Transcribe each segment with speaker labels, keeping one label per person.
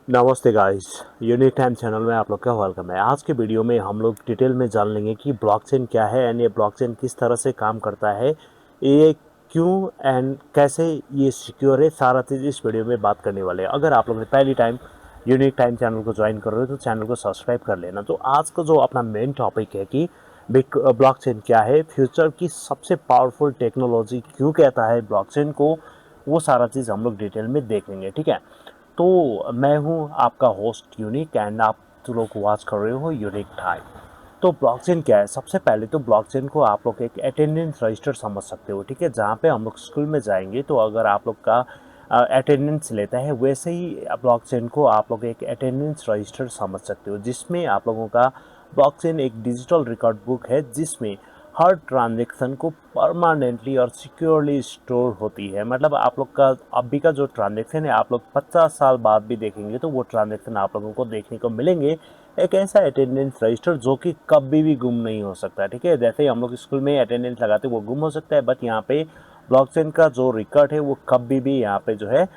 Speaker 1: नमस्ते guys. Unique time channel में आप लोग का वेलकम है। आज के वीडियो में हम लोग डिटेल में जान लेंगे कि ब्लॉकचेन क्या है एंड ये ब्लॉकचेन किस तरह से काम करता है, ये क्यों एंड कैसे ये सिक्योर है, सारा चीज़ इस वीडियो में बात करने वाले हैं। अगर आप लोग ने पहली टाइम यूनिक टाइम चैनल को ज्वाइन कर रहे हो तो चैनल को सब्सक्राइब कर लेना। तो आज का जो अपना मेन टॉपिक है कि ब्लॉकचेन क्या है, फ्यूचर की सबसे पावरफुल टेक्नोलॉजी क्यों कहता है ब्लॉकचेन को, वो सारा चीज़ हम लोग डिटेल में देख लेंगे। ठीक है, तो मैं हूं आपका होस्ट यूनिक एंड आप जो लोग वॉच कर रहे हो यूनिक टाइम। तो ब्लॉकचेन क्या है? सबसे पहले तो ब्लॉकचेन को आप लोग एक अटेंडेंस रजिस्टर समझ सकते हो। ठीक है, जहाँ पे हम लोग स्कूल में जाएंगे तो अगर आप लोग का अटेंडेंस लेता है, वैसे ही ब्लॉकचेन को आप लोग एक अटेंडेंस रजिस्टर समझ सकते हो, जिसमें आप लोगों का ब्लॉकचेन एक डिजिटल रिकॉर्ड बुक है जिसमें हर ट्रांजेक्शन को परमानेंटली और सिक्योरली स्टोर होती है। मतलब आप लोग का अभी का जो ट्रांजेक्शन है, आप लोग 50 साल बाद भी देखेंगे तो वो ट्रांजेक्शन आप लोगों को देखने को मिलेंगे। एक ऐसा अटेंडेंस रजिस्टर जो कि कभी भी गुम नहीं हो सकता। ठीक है, जैसे ही हम लोग स्कूल में अटेंडेंस लगाते हैं वो गुम हो सकता है, बट यहाँ पे ब्लॉकचेन का जो रिकॉर्ड है वो कभी भी यहाँ पे जो है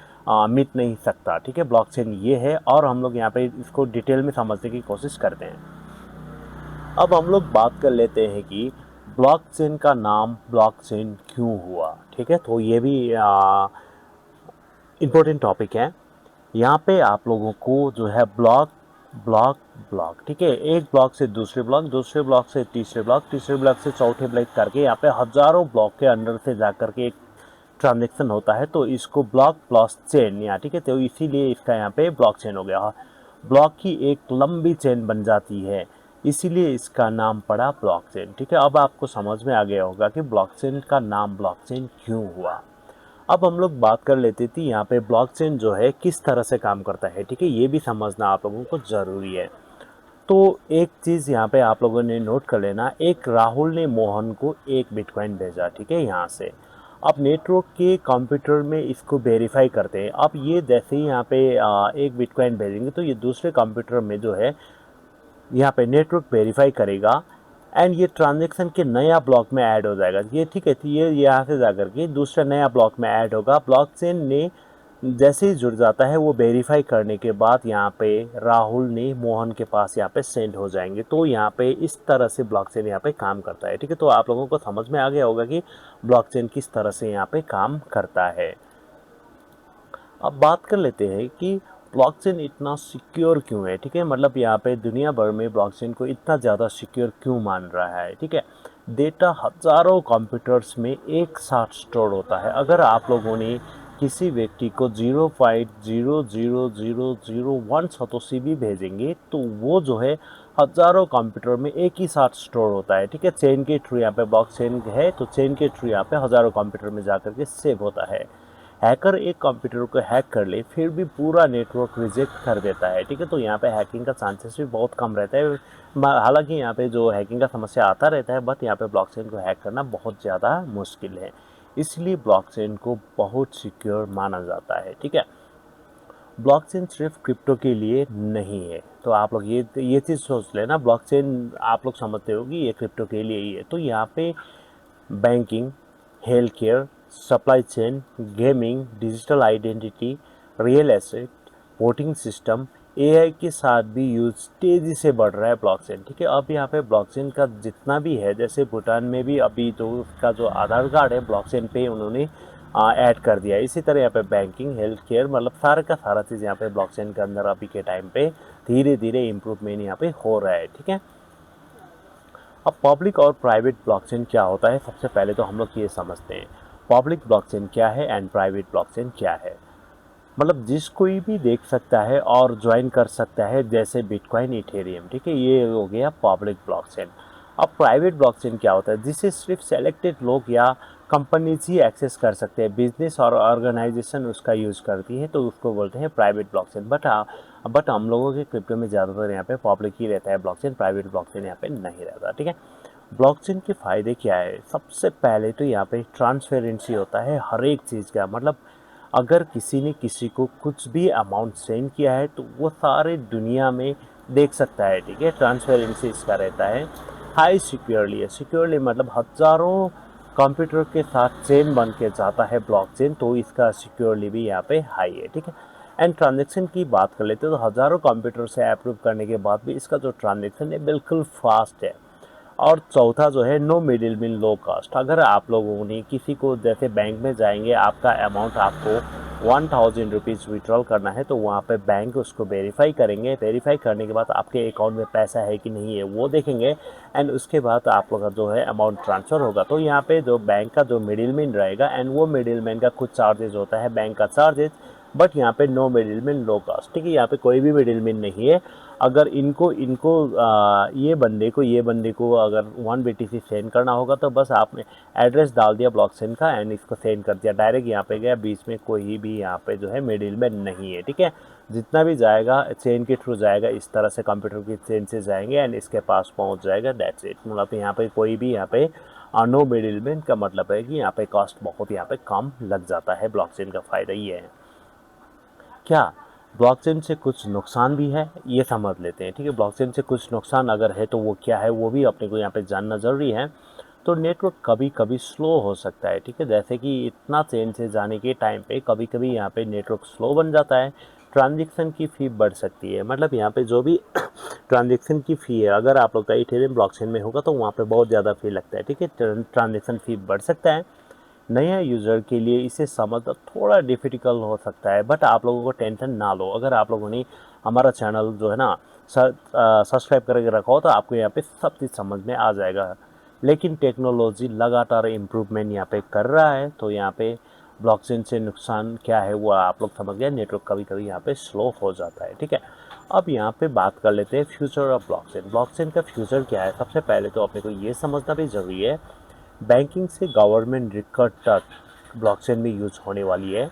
Speaker 1: मिट नहीं सकता। ठीक है, ब्लॉकचेन ये है और हम लोग यहाँ पे इसको डिटेल में समझने की कोशिश करते हैं। अब हम लोग बात कर लेते हैं कि ब्लॉकचेन का नाम ब्लॉकचेन क्यों हुआ। ठीक है, तो ये भी इम्पोर्टेंट टॉपिक है। यहाँ पे आप लोगों को जो है ब्लॉक ब्लॉक ब्लॉक, ठीक है, एक ब्लॉक से दूसरे ब्लॉक, दूसरे ब्लॉक से तीसरे ब्लॉक, तीसरे ब्लॉक से चौथे ब्लॉक करके यहाँ पे हजारों ब्लॉक के अंदर से जा करके एक ट्रांजेक्शन होता है, तो इसको ब्लॉक प्लस चेन या, ठीक है, तो इसीलिए इसका यहाँ पे ब्लॉक चेन हो गया। ब्लॉक की एक लंबी चेन बन जाती है, इसीलिए इसका नाम पड़ा ब्लॉकचेन। ठीक है, अब आपको समझ में आ गया होगा कि ब्लॉकचेन का नाम ब्लॉकचेन क्यों हुआ। अब हम लोग बात कर लेते थे यहाँ पे ब्लॉकचेन जो है किस तरह से काम करता है। ठीक है, ये भी समझना आप लोगों को ज़रूरी है। तो एक चीज़ यहाँ पे आप लोगों ने नोट कर लेना, एक राहुल ने मोहन को एक बिटकॉइन भेजा। ठीक है, यहाँ से अब नेटवर्क के कंप्यूटर में इसको वेरीफाई करते हैं। अब ये जैसे ही यहाँ पे एक बिटकॉइन भेजेंगे तो ये दूसरे कंप्यूटर में जो है यहाँ पे नेटवर्क वेरीफाई करेगा एंड ये ट्रांजेक्शन के नया ब्लॉक में ऐड हो जाएगा। ये ठीक है, ये यहाँ से जाकर के दूसरा नया ब्लॉक में ऐड होगा। ब्लॉकचेन ने जैसे ही जुड़ जाता है वो वेरीफाई करने के बाद यहाँ पे राहुल ने मोहन के पास यहाँ पे सेंड हो जाएंगे। तो यहाँ पे इस तरह से ब्लॉकचेन यहाँ पे काम करता है। ठीक है, तो आप लोगों को समझ में आ गया होगा कि ब्लॉकचेन किस तरह से यहाँ पे काम करता है। अब बात कर लेते हैं कि ब्लॉकचेन इतना सिक्योर क्यों है। ठीक है, मतलब यहाँ पे दुनिया भर में ब्लॉकचेन को इतना ज़्यादा सिक्योर क्यों मान रहा है। ठीक है, डेटा हजारों कंप्यूटर्स में एक साथ स्टोर होता है। अगर आप लोगों ने किसी व्यक्ति को 0.00001 सतोशी भी भेजेंगे तो वो जो है हजारों कंप्यूटर में एक ही साथ स्टोर होता है। ठीक है, चेन के थ्रू यहाँ पे ब्लॉकचेन है तो चेन के थ्रू यहाँ पे हजारों कंप्यूटर में जाकर के सेव होता है। हैकर एक कंप्यूटर को हैक कर ले फिर भी पूरा नेटवर्क रिजेक्ट कर देता है। ठीक है, तो यहाँ पे हैकिंग का चांसेस भी बहुत कम रहता है। हालांकि यहाँ पे जो हैकिंग का समस्या आता रहता है, बट यहाँ पे ब्लॉकचेन को हैक करना बहुत ज़्यादा मुश्किल है, इसलिए ब्लॉकचेन को बहुत सिक्योर माना जाता है। ठीक है, ब्लॉकचेन सिर्फ क्रिप्टो के लिए नहीं है, तो आप लोग ये चीज़ सोच लेना। ब्लॉकचेन आप लोग समझते हो कि ये क्रिप्टो के लिए ही है, तो यहाँ पे banking, health care, supply chain, gaming, digital identity, real asset, voting system, AI के साथ भी यूज तेज़ी से बढ़ रहा है ब्लॉकचेन। ठीक है, अब यहाँ पे ब्लॉकचेन का जितना भी है, जैसे भूटान में भी अभी तो उसका जो आधार कार्ड है ब्लॉकचेन पे उन्होंने ऐड कर दिया है। इसी तरह यहाँ पे बैंकिंग, हेल्थ केयर, मतलब सारा का सारा चीज़ यहाँ पे ब्लॉकचेन के अंदर अभी के टाइम पे धीरे धीरे इम्प्रूवमेंट यहाँ पे हो रहा है। ठीक है, अब पब्लिक और प्राइवेट ब्लॉकचेन क्या होता है, सबसे पहले तो हम लोग ये समझते हैं पब्लिक ब्लॉकचेन क्या है एंड प्राइवेट ब्लॉकचेन क्या है। मतलब जिस कोई भी देख सकता है और ज्वाइन कर सकता है, जैसे बिटकॉइन, इथेरियम। ठीक है, ये हो गया पब्लिक ब्लॉकचेन। अब प्राइवेट ब्लॉकचेन क्या होता है, जिसे सिर्फ सेलेक्टेड लोग या कंपनीज ही एक्सेस कर सकते हैं, बिजनेस और ऑर्गेनाइजेशन उसका यूज़ करती है, तो उसको बोलते हैं प्राइवेट ब्लॉकचेन। बट हम लोगों के क्रिप्टो में ज़्यादातर यहाँ पे पब्लिक ही रहता है ब्लॉकचेन, प्राइवेट ब्लॉकचेन यहाँ पे नहीं रहता। ठीक है, ब्लॉकचेन के फ़ायदे क्या है? सबसे पहले तो यहाँ पे ट्रांसपेरेंसी होता है हर एक चीज़ का। मतलब अगर किसी ने किसी को कुछ भी अमाउंट सेंड किया है तो वो सारे दुनिया में देख सकता है। ठीक है, ट्रांसपेरेंसी इसका रहता है। हाई सिक्योरली है, सिक्योरली मतलब हज़ारों कंप्यूटर के साथ चेन बन के जाता है ब्लॉकचेन, तो इसका सिक्योरली भी यहाँ पे हाई है। ठीक है, एंड ट्रांजैक्शन की बात कर लेते हैं तो हज़ारों कंप्यूटर से अप्रूव करने के बाद भी इसका जो ट्रांजैक्शन है बिल्कुल फास्ट है। और चौथा जो है no middle man low cost. अगर आप लोगों ने किसी को जैसे बैंक में जाएंगे, आपका अमाउंट आपको 1000 रुपीज़ विड्रॉल करना है तो वहाँ पे बैंक उसको वेरीफाई करेंगे। वेरीफाई करने के बाद आपके अकाउंट में पैसा है कि नहीं है वो देखेंगे एंड उसके बाद आप लोग का जो है अमाउंट ट्रांसफ़र होगा। तो यहाँ पे जो बैंक का जो मिडिल मैन रहेगा एंड वो मिडिल मैन का कुछ चार्जेज होता है, बैंक का चार्जेज, बट यहाँ पे no middle man low cost. ठीक है, यहाँ पे कोई भी मिडिल मैन नहीं है। अगर इनको इनको ये बंदे को अगर 1 BTC सेंड करना होगा तो बस आपने एड्रेस डाल दिया ब्लॉकचेन का एंड इसको सेंड कर दिया, डायरेक्ट यहाँ पे गया, बीच में कोई भी यहाँ पे जो है मिडिल मैन नहीं है। ठीक है, जितना भी जाएगा चेन के थ्रू जाएगा, इस तरह से कंप्यूटर की चेन से जाएंगे एंड इसके पास पहुँच जाएगा, दैट्स इट। मतलब यहाँ पे कोई भी यहाँ पे नो मिडिल मैन का मतलब है कि यहाँ पे कॉस्ट बहुत यहाँ पे कम लग जाता है। ब्लॉकचेन का फ़ायदा ये है। क्या ब्लॉकचेन से कुछ नुकसान भी है, ये समझ लेते हैं। ठीक है, ब्लॉकचेन से कुछ नुकसान अगर है तो वो क्या है वो भी अपने को यहाँ पे जानना ज़रूरी है। तो नेटवर्क कभी कभी स्लो हो सकता है। ठीक है, जैसे कि इतना चेन से जाने के टाइम पे कभी कभी यहाँ पे नेटवर्क स्लो बन जाता है। ट्रांजेक्शन की फ़ी बढ़ सकती है, मतलब यहाँ पे जो भी ट्रांजेक्शन की फ़ी है अगर आप लोग का इथेरियम ब्लॉकचेन में होगा तो वहाँ पे बहुत ज़्यादा फ़ी लगता है। ठीक है, ट्रांजेक्शन फ़ी बढ़ सकता है। नया यूज़र के लिए इसे समझना थोड़ा डिफ़िकल्ट हो सकता है, बट आप लोगों को टेंशन ना लो। अगर आप लोगों ने हमारा चैनल जो है ना सब्सक्राइब करके रखा हो तो आपको यहाँ पे सब चीज़ समझ में आ जाएगा। लेकिन टेक्नोलॉजी लगातार इम्प्रूवमेंट यहाँ पे कर रहा है, तो यहाँ पे ब्लॉकचेन से नुकसान क्या है वो आप लोग समझ गए। नेटवर्क कभी कभी यहाँ पे स्लो हो जाता है। ठीक है, अब यहाँ पे बात कर लेते हैं फ्यूचर ऑफ ब्लॉकचेन। ब्लॉकचेन का फ्यूचर क्या है, सबसे पहले तो अपने को ये समझना भी ज़रूरी है। बैंकिंग से गवर्नमेंट रिकॉर्ड तक ब्लॉकचेन में यूज होने वाली है।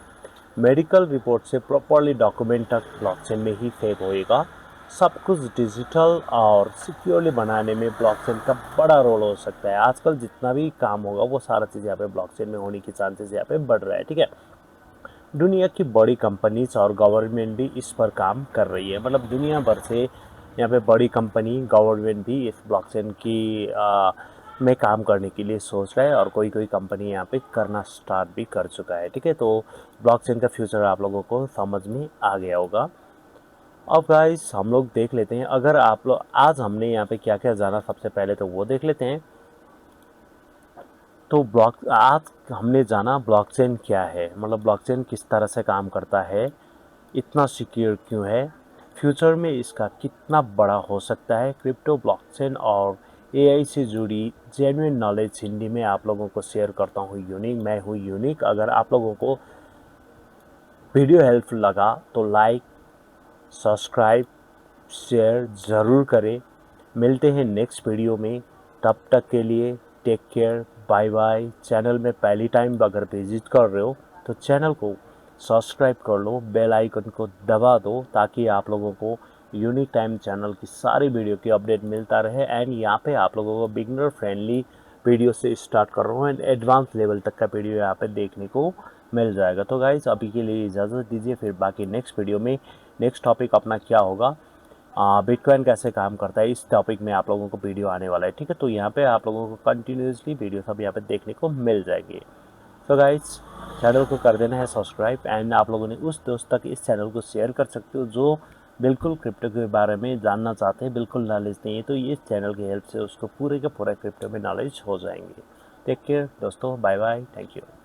Speaker 1: मेडिकल रिपोर्ट से प्रॉपरली डॉक्यूमेंट तक ब्लॉकचेन में ही सेव होएगा। सब कुछ डिजिटल और सिक्योरली बनाने में ब्लॉकचेन का बड़ा रोल हो सकता है। आजकल जितना भी काम होगा वो सारा चीज़ यहाँ पे ब्लॉकचेन में होने की चांसेस यहाँ पे बढ़ रहा है। ठीक है, दुनिया की बड़ी कंपनीज और गवर्नमेंट भी इस पर काम कर रही है। मतलब दुनिया भर से यहाँ पे बड़ी कंपनी, गवर्नमेंट भी इस ब्लॉकचेन की में काम करने के लिए सोच रहा है और कोई कोई कंपनी यहाँ पे करना स्टार्ट भी कर चुका है। ठीक है, तो ब्लॉकचेन का फ्यूचर आप लोगों को समझ में आ गया होगा। अब गाइस हम लोग देख लेते हैं, अगर आप लोग आज हमने यहाँ पे क्या क्या जाना सबसे पहले तो वो देख लेते हैं। तो आज हमने जाना ब्लॉकचेन क्या है, मतलब ब्लॉकचेन किस तरह से काम करता है, इतना सिक्योर क्यों है, फ्यूचर में इसका कितना बड़ा हो सकता है। क्रिप्टो, ब्लॉकचेन और एआई से जुड़ी जेन्युइन नॉलेज हिंदी में आप लोगों को शेयर करता हूँ यूनिक। मैं हूँ यूनिक। अगर आप लोगों को वीडियो हेल्पफुल लगा तो लाइक, सब्सक्राइब, शेयर ज़रूर करें। मिलते हैं नेक्स्ट वीडियो में, तब तक के लिए take care, bye bye. Channel में पहली टाइम अगर विजिट कर रहे हो तो चैनल को सब्सक्राइब कर लो, बेल आइकन को दबा दो ताकि आप लोगों को यूनिक टाइम चैनल की सारी वीडियो की अपडेट मिलता रहे। एंड यहाँ पे आप लोगों को बिगनर फ्रेंडली वीडियो से स्टार्ट कर रहा हूँ एंड एडवांस लेवल तक का वीडियो यहाँ पे देखने को मिल जाएगा। तो गाइस अभी के लिए इजाज़त दीजिए, फिर बाकी नेक्स्ट वीडियो में नेक्स्ट टॉपिक अपना क्या होगा, बिटकॉइन कैसे काम करता है, इस टॉपिक में आप लोगों को वीडियो आने वाला है। ठीक है, तो यहाँ पे आप लोगों को कंटिन्यूसली वीडियो सब यहाँ पे देखने को मिल जाएगी। तो गाइस चैनल को कर देना है सब्सक्राइब एंड आप लोगों ने उस दोस्त तक इस चैनल को शेयर कर सकते हो जो बिल्कुल क्रिप्टो के बारे में जानना चाहते हैं, बिल्कुल नॉलेज नहीं है, तो ये चैनल की हेल्प से उसको पूरे के पूरे क्रिप्टो में नॉलेज हो जाएंगे। टेक केयर दोस्तों, बाय बाय, थैंक यू।